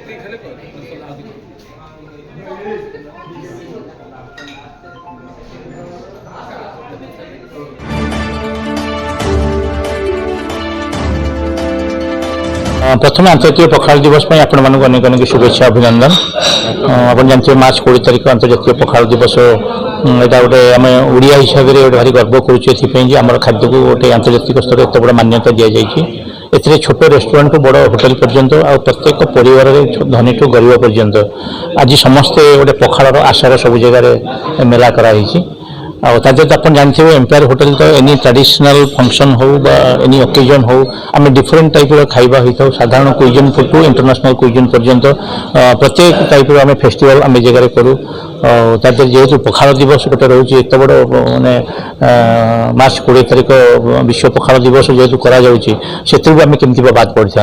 प्रथम अंतर्जातीय पखाल दिवस में आपण मानक अनेक अनेक शुभेच्छा अभिनंदन। आप जानते मार्च 20 तारीख अंतर्जातीय पखाल दिवस यहाँ गोटे आम ओडिया हिसाब से गोटे भारी गर्व करुँच खाद्य को गोटे आंतर्जातिक स्तर एत बड़ा मान्यता दि जाए। छोट रेस्टोरेंट टू बड़ होटेल पर्यंत आ प्रत्येक परिवार धनी टू गरीब पर्यंत आज समस्ते गोटे पखाड़ आशार सब जगह मेला कराई। आप जानते हैं एम्पायर होटल तो एनी ट्रेडिशनल फंक्शन हो एनी ओकेजन हो आम डिफरेंट टाइप खाइबा होता है। साधारण क्विजन टू इंटरनेशनल क्विजन पर्यंत प्रत्येक टाइप आम फेस्टिवल आम जगह करूँ। जेहेतु पखाल दिवस गोटे रोच एत बड़ मानने मार्च 20 तारीख विश्व पखाल दिवस जेहेतु करें केमती बात पड़ी था।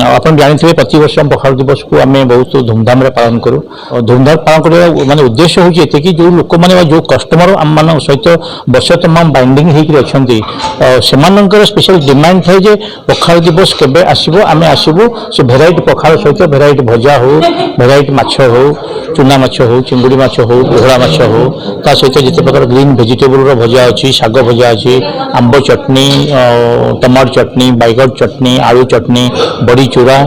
आप जानते प्रति वर्ष पखाल दिवस को आम बहुत धूमधाम पालन करूँ। धूमधाम पालन कर मानने उद्देश्य हूँ कि जो लोक मैंने जो कस्टमर आम मान सहित वर्ष तमाम बाइंडिंग होकर स्पेशल डिमांड थाए जे पखाल दिवस केबे आसीबो आमे आसीबू से भेराइटी पखाल सहित भेराइटी भजा हो भेराइटी माछ हो चूना माछ हो चिंगुड़ी माछ हो पोहड़ा माछ हो ता सहित जिते प्रकार ग्रीन वेजिटेबल भजा अच्छी साग भजा अच्छी आंब चटनी टमाटो चटनी बैगन चटनी आलू चटनी बड़ी चूरा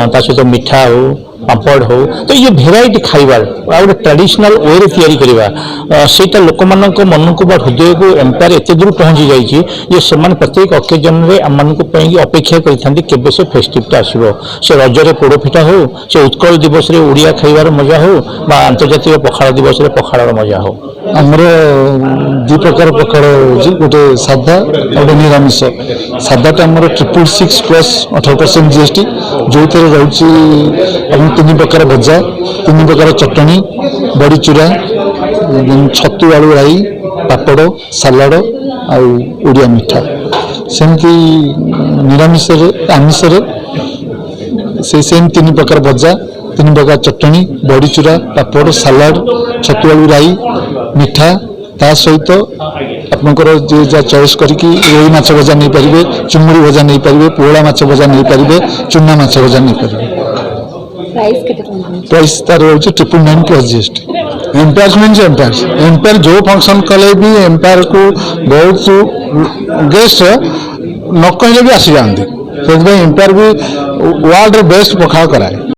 ता सहित मिठा हो पापड़ हो तो ये भेराइटी खाइबार गोटे ट्रेडिशनल वे तैयारी करवा सेटा लोक मन को हृदय को एम्पायर एत दूर पहुँची जाइए से प्रत्येक अकेजन में आम मान अपेक्षा करते से फेस्टिवटा आसो से रजरे पोड़पिठा हो से उत्कल दिवस रे उड़िया खाइबार मजा हो आंतर्जातिक पखाल दिवस रे पखाड़ मजा हो। आमर दु प्रकार पखाड़ हो गोटे साधा गोटे निरामिष। साधाटा आमर 666+18% GST जो थे रोचे 3 प्रकार भजा 3 प्रकार चटनी बड़ी चूरा छतु आलू राई पापड़ सालाड आड़िया मिठा सेमती निरामिष आमिष से सेम 3 प्रकार भजा 3 प्रकार चटनी बड़ी चूरा पापड़ सालाड छतु आलू राई मिठा ता सहित आपंकर जो चॉइस करके रोई माछ भजा नहीं पारे चुंगुड़ी भजा नहीं पारे पोहड़ा माछ भजा नहीं पारे चूना माछ भजा नहीं पारे। प्राइस तार रोचे 999+ GST। एम्पायर मीन्स एम्पायर जो फंक्शन कले भी एम्पायर को बहुत गेस्ट न कहले भी आसी जाती से एम्पायर भी वर्ल्ड बेस्ट पखाल कराए।